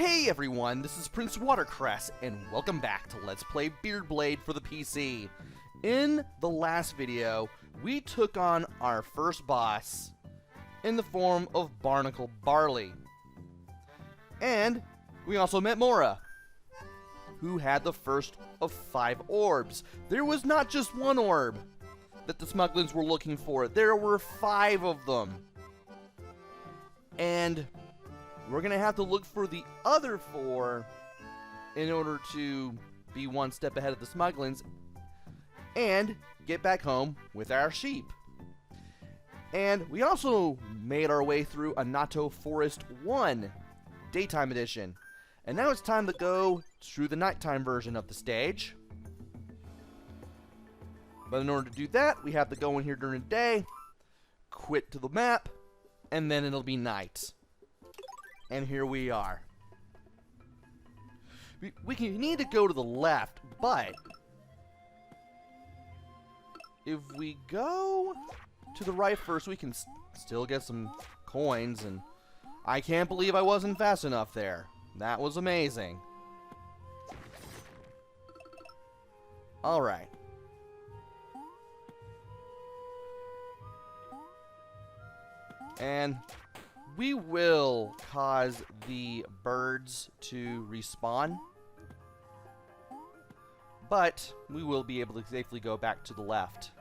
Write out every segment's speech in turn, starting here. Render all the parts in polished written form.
Hey everyone, this is PrinceWatercress, and welcome back to Let's Play Beardblade for the PC. In the last video, we took on our first boss in the form of Barnacle Barley. And we also met Mora, who had the first of 5 orbs. There was not just one orb that the Smuglins were looking for, there were 5 of them. And we're going to have to look for the other 4 in order to be one step ahead of the Smuglins and get back home with our sheep. And we also made our way through Anato Forest 1 Daytime Edition. And now it's time to go through the nighttime version of the stage. But in order to do that, we have to go in here during the day, quit to the map, and then it'll be night. And here we are. We need to go to the left, but if we go to the right first, we can still get some coins, and I can't believe I wasn't fast enough there. That was amazing. Alright. And we will cause the birds to respawn, but we will be able to safely go back to the left.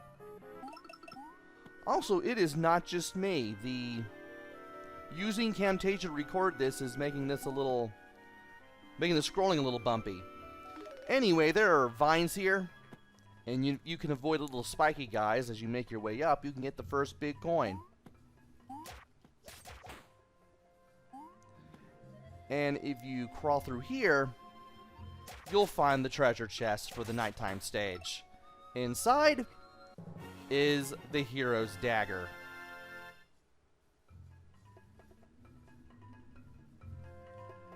Also, it is not just me. Using Camtasia to record this is making the scrolling a little bumpy. Anyway, there are vines here, and you can avoid the little spiky guys as you make your way up. You can get the first big coin. And if you crawl through here, you'll find the treasure chest for the nighttime stage. Inside is the hero's dagger.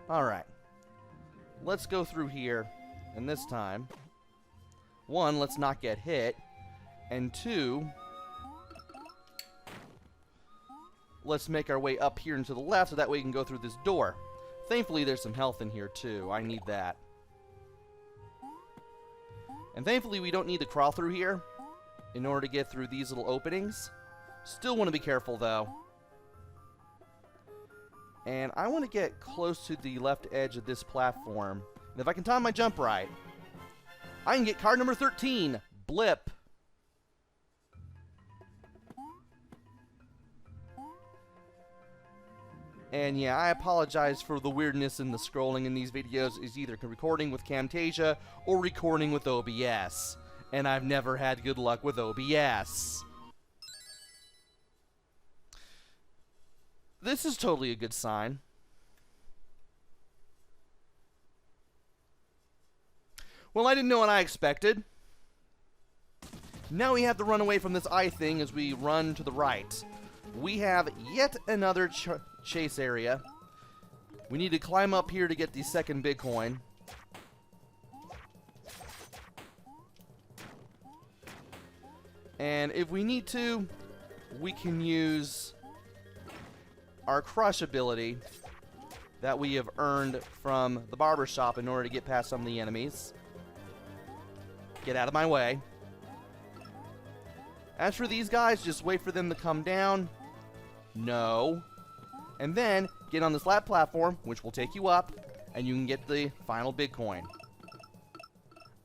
Alright. Let's go through here, and this time, 1, let's not get hit, and 2, let's make our way up here and to the left so that way we can go through this door. Thankfully, there's some health in here, too. I need that. And thankfully, we don't need to crawl through here in order to get through these little openings. Still want to be careful, though. And I want to get close to the left edge of this platform. And if I can time my jump right, I can get card number 13, Blip. And yeah, I apologize for the weirdness in the scrolling in these videos. Is either recording with Camtasia or recording with OBS. And I've never had good luck with OBS. This is totally a good sign. Well, I didn't know what I expected. Now we have to run away from this eye thing as we run to the right. We have yet another chase area. We need to climb up here to get the second big coin. And if we need to, we can use our crush ability that we have earned from the barber shop in order to get past some of the enemies. Get out of my way. As for these guys, just wait for them to come down. No. And then get on this flat platform, which will take you up, and you can get the final big coin.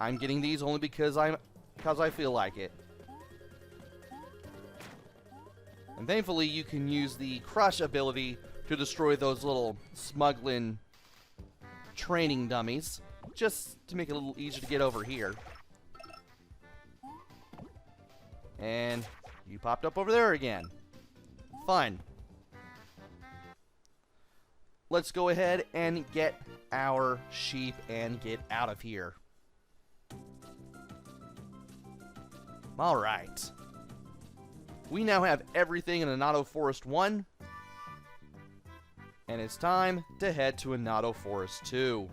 I'm getting these only because I feel like it. And thankfully, you can use the crush ability to destroy those little Smuglin training dummies, just to make it a little easier to get over here. And you popped up over there again. Fun. Let's go ahead and get our sheep and get out of here. Alright. We now have everything in Anato Forest 1. And it's time to head to Anato Forest 2.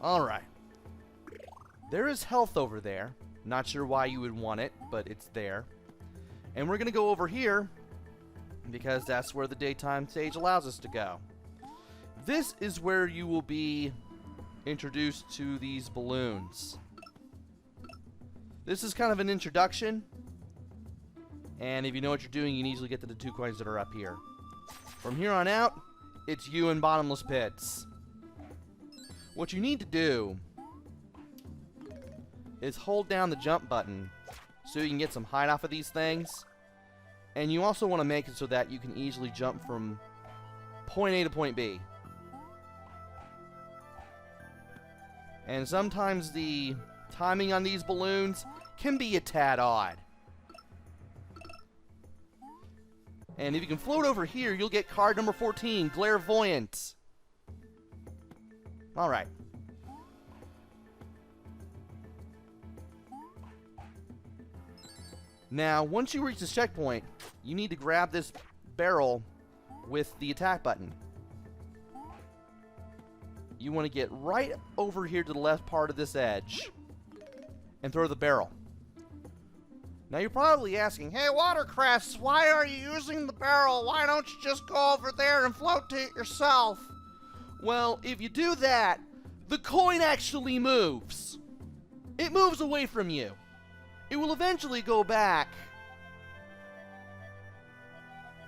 Alright. There is health over there. Not sure why you would want it, but it's there. And we're going to go over here because that's where the daytime stage allows us to go. This is where you will be introduced to these balloons. This is kind of an introduction, and if you know what you're doing, you can easily get to the 2 coins that are up here. From here on out, it's you and bottomless pits. What you need to do is hold down the jump button so you can get some height off of these things. And you also want to make it so that you can easily jump from point A to point B. And sometimes the timing on these balloons can be a tad odd. And if you can float over here, you'll get card number 14, Clairvoyant. Alright. Now, once you reach this checkpoint, you need to grab this barrel with the attack button. You want to get right over here to the left part of this edge and throw the barrel. Now you're probably asking, hey Watercress, why are you using the barrel? Why don't you just go over there and float to it yourself? Well, if you do that, the coin actually moves. It moves away from you. It will eventually go back.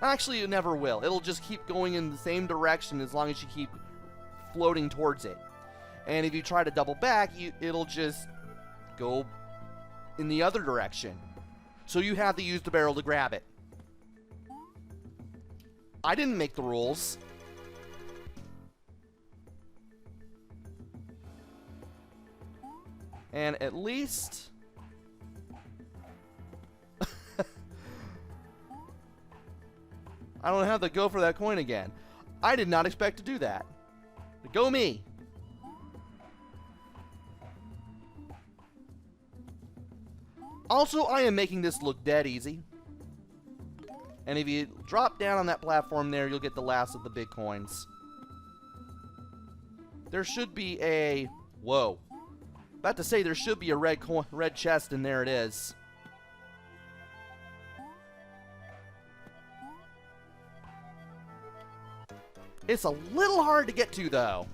Actually, it never will. It'll just keep going in the same direction as long as you keep floating towards it. And if you try to double back, it'll just go in the other direction. So you have to use the barrel to grab it. I didn't make the rules. And at least... I don't have to go for that coin again. I did not expect to do that. Go me! Also, I am making this look dead easy. And if you drop down on that platform there, you'll get the last of the big coins. There should be a... Whoa. About to say there should be a red chest, and there it is. It's a little hard to get to, though.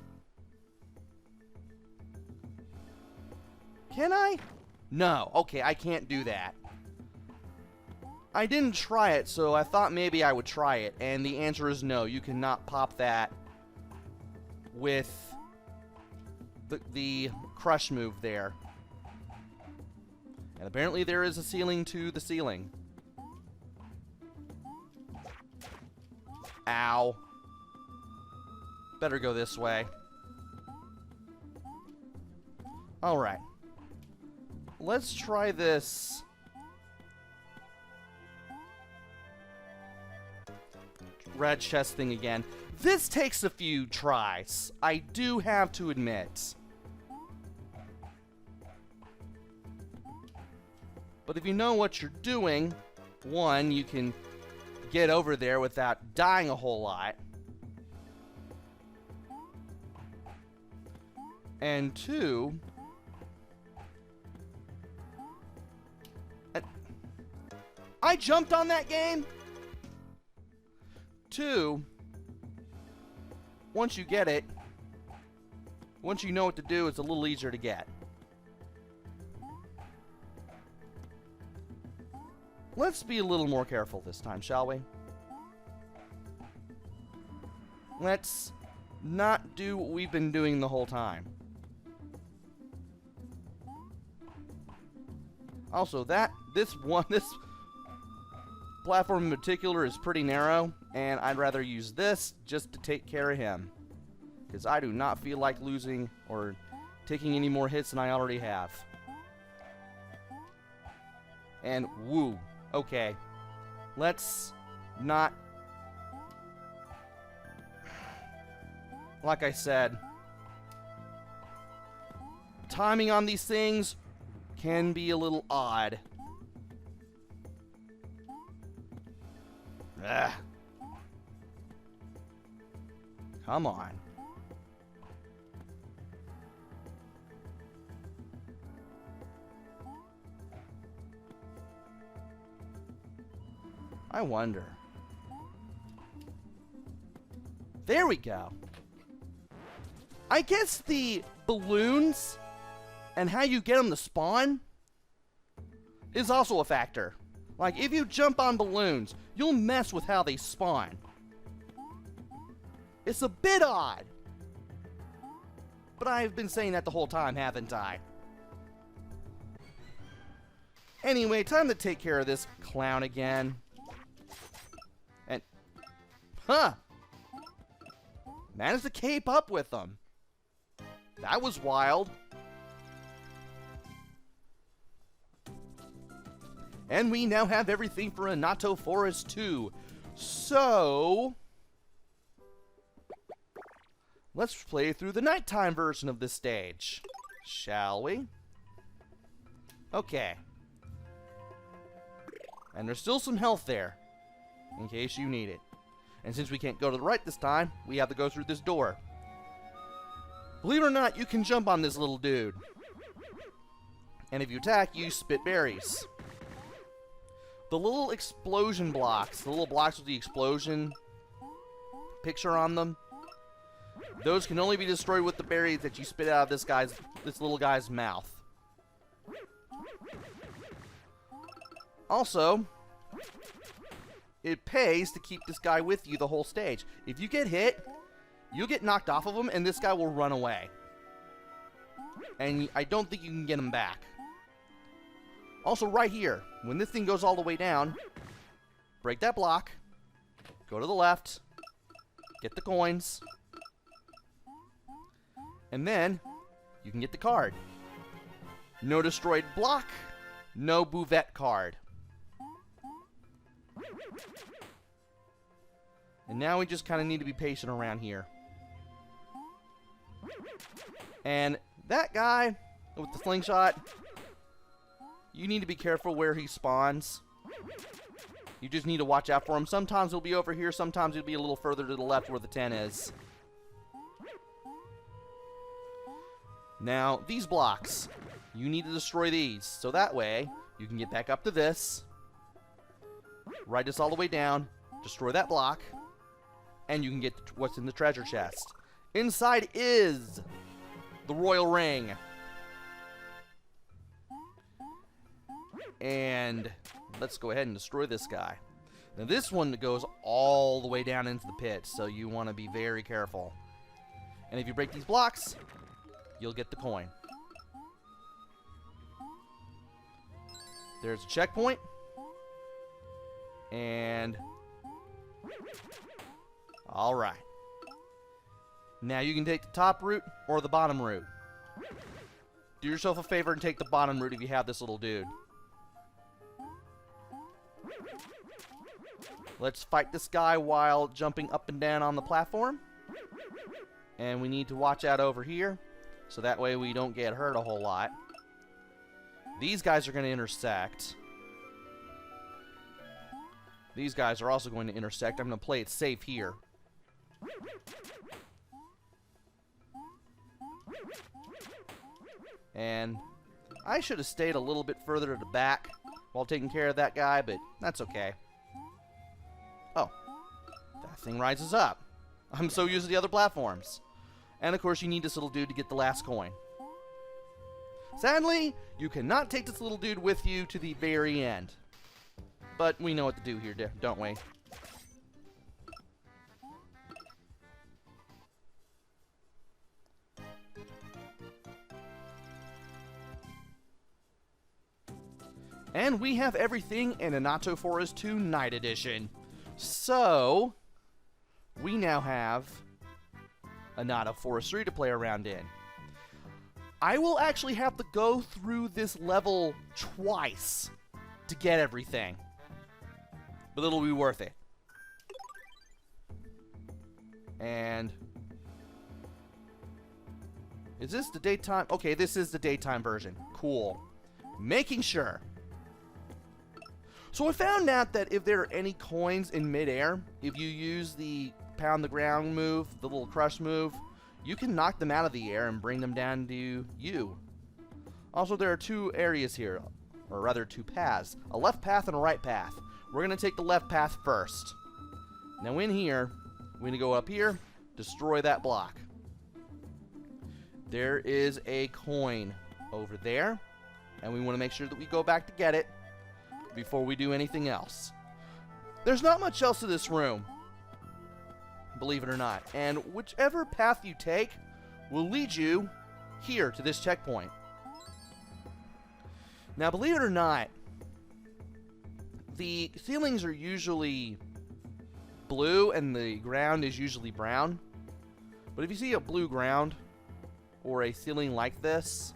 Can I? No. Okay, I can't do that. I didn't try it, so I thought maybe I would try it. And the answer is no. You cannot pop that with the crush move there. And apparently there is a ceiling to the ceiling. Ow. Better go this way. Alright. Let's try this. Red chest thing again. This takes a few tries. I do have to admit. But if you know what you're doing, one, you can get over there without dying a whole lot. And two, I jumped on that game. Two, once you get it, once you know what to do, it's a little easier to get. Let's be a little more careful this time, shall we? Let's not do what we've been doing the whole time. Also, this platform in particular is pretty narrow, and I'd rather use this just to take care of him. Because I do not feel like losing or taking any more hits than I already have. And woo. Okay. Let's not... Like I said, timing on these things can be a little odd. Ugh. Come on. I wonder. There we go. I guess the balloons and how you get them to spawn is also a factor. Like, if you jump on balloons, you'll mess with how they spawn. It's a bit odd. But I've been saying that the whole time, haven't I? Anyway, time to take care of this clown again. And... Huh! Managed to cape up with them. That was wild. And we now have everything for Anato Forest 2. So... let's play through the nighttime version of this stage. Shall we? Okay. And there's still some health there, in case you need it. And since we can't go to the right this time, we have to go through this door. Believe it or not, you can jump on this little dude. And if you attack, you spit berries. The little explosion blocks, the little blocks with the explosion picture on them, those can only be destroyed with the berries that you spit out of this little guy's mouth. Also, it pays to keep this guy with you the whole stage. If you get hit, you'll get knocked off of him, and this guy will run away. And I don't think you can get him back. Also, right here, when this thing goes all the way down, break that block, go to the left, get the coins, and then you can get the card. No destroyed block, no buvette card. And now we just kind of need to be patient around here. And that guy with the slingshot, you need to be careful where he spawns. You just need to watch out for him. Sometimes he'll be over here, sometimes he'll be a little further to the left where the 10 is. Now, these blocks, you need to destroy these. So that way, you can get back up to this, ride this all the way down, destroy that block, and you can get what's in the treasure chest. Inside is the royal ring. And let's go ahead and destroy this guy. Now this one goes all the way down into the pit, so you want to be very careful. And if you break these blocks, you'll get the coin. There's a checkpoint. And... alright. Now you can take the top route or the bottom route. Do yourself a favor and take the bottom route if you have this little dude. Let's fight this guy while jumping up and down on the platform. And we need to watch out over here, so that way we don't get hurt a whole lot. These guys are going to intersect. These guys are also going to intersect. I'm going to play it safe here. And I should have stayed a little bit further to the back while taking care of that guy, but that's okay. Oh, that thing rises up. I'm so used to the other platforms. And of course you need this little dude to get the last coin. Sadly, you cannot take this little dude with you to the very end. But we know what to do here, don't we? And we have everything in Anato Forest 2 Night Edition. So, we now have Anato Forest 3 to play around in. I will actually have to go through this level twice to get everything. But it'll be worth it. And... is this the daytime? Okay, this is the daytime version. Cool. Making sure. So I found out that if there are any coins in midair, if you use the pound the ground move, the little crush move, you can knock them out of the air and bring them down to you. Also, there are two areas here, or rather two paths, a left path and a right path. We're going to take the left path first. Now in here, we're going to go up here, destroy that block. There is a coin over there, and we want to make sure that we go back to get it before we do anything else. There's not much else to this room, believe it or not, and whichever path you take will lead you here to this checkpoint. Now, believe it or not, the ceilings are usually blue and the ground is usually brown. But if you see a blue ground or a ceiling like this,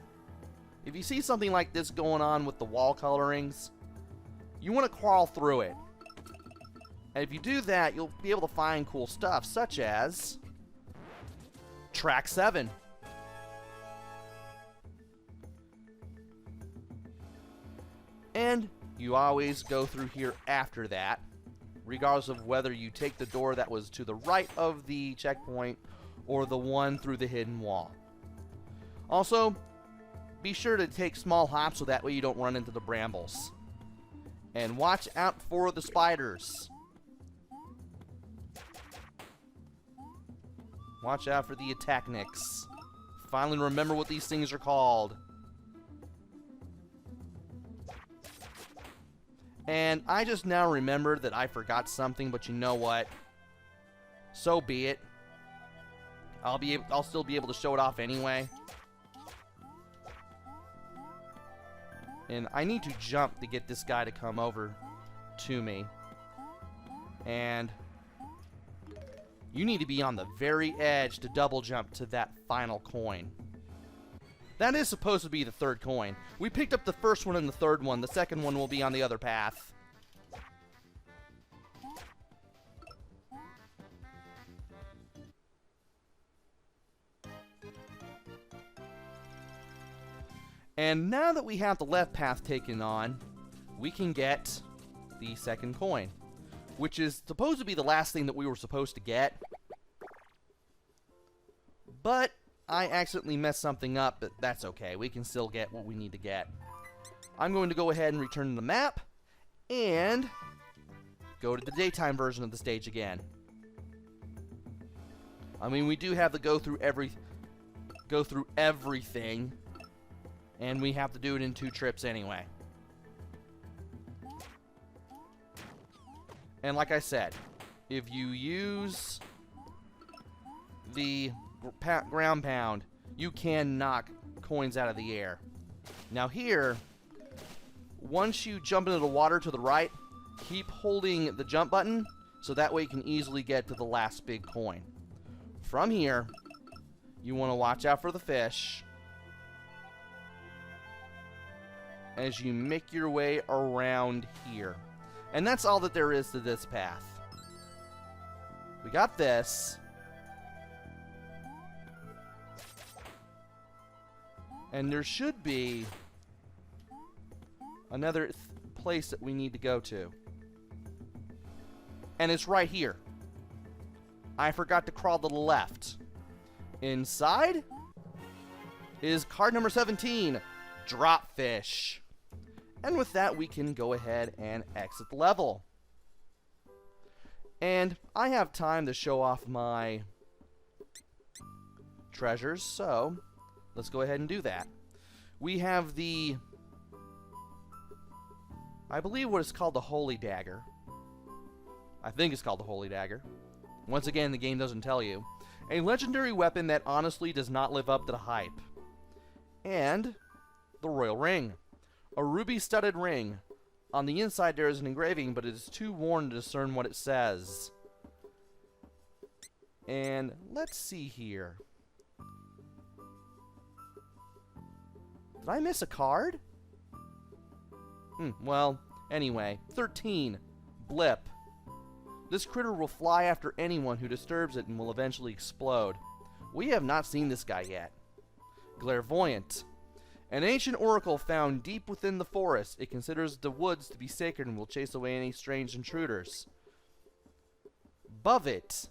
if you see something like this going on with the wall colorings, you want to crawl through it. And if you do that, you'll be able to find cool stuff, such as Track 7. And you always go through here after that, regardless of whether you take the door that was to the right of the checkpoint or the one through the hidden wall. Also, be sure to take small hops so that way you don't run into the brambles. And watch out for the spiders. Watch out for the attacknicks. Finally remember what these things are called. And I just now remembered that I forgot something, but you know what? So be it. I'll still be able to show it off anyway. And I need to jump to get this guy to come over to me. And you need to be on the very edge to double jump to that final coin. That is supposed to be the third coin. We picked up the first one and the third one. The second one will be on the other path. And now that we have the left path taken on, we can get the second coin, which is supposed to be the last thing that we were supposed to get. But I accidentally messed something up, but that's okay. We can still get what we need to get. I'm going to go ahead and return to the map and go to the daytime version of the stage again. I mean, we do have to go through everything, and we have to do it in 2 trips anyway. And like I said, if you use the ground pound, you can knock coins out of the air. Now here, once you jump into the water to the right, keep holding the jump button so that way you can easily get to the last big coin. From here, you want to watch out for the fish as you make your way around here. And that's all that there is to this path. We got this. And there should be another place that we need to go to. And it's right here. I forgot to crawl to the left. Inside is card number 17, Drop Fish. And with that, we can go ahead and exit the level. And I have time to show off my treasures, so let's go ahead and do that. We have the, I believe what is called the Holy Dagger. I think it's called the Holy Dagger. Once again, the game doesn't tell you. A legendary weapon that honestly does not live up to the hype. And the Royal Ring. A ruby-studded ring. On the inside there is an engraving, but it is too worn to discern what it says. And let's see here. Did I miss a card? Well, anyway. 13. Blip. This critter will fly after anyone who disturbs it and will eventually explode. We have not seen this guy yet. Clairvoyant. An ancient oracle found deep within the forest. It considers the woods to be sacred and will chase away any strange intruders. Buvet.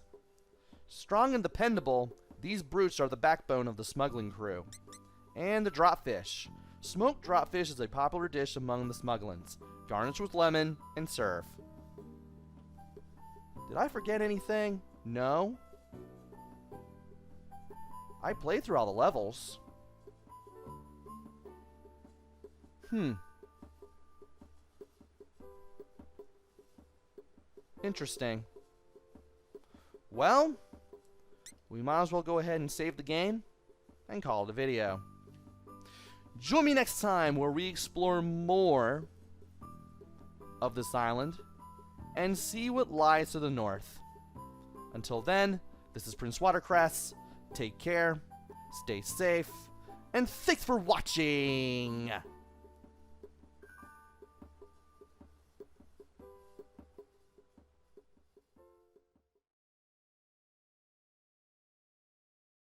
Strong and dependable, these brutes are the backbone of the smuggling crew. And the dropfish. Smoked dropfish is a popular dish among the Smuglins. Garnish with lemon and serve. Did I forget anything? No? I played through all the levels. Interesting. Well, we might as well go ahead and save the game and call it a video. Join me next time where we explore more of this island and see what lies to the north. Until then, this is PrinceWatercress. Take care, stay safe, and thanks for watching!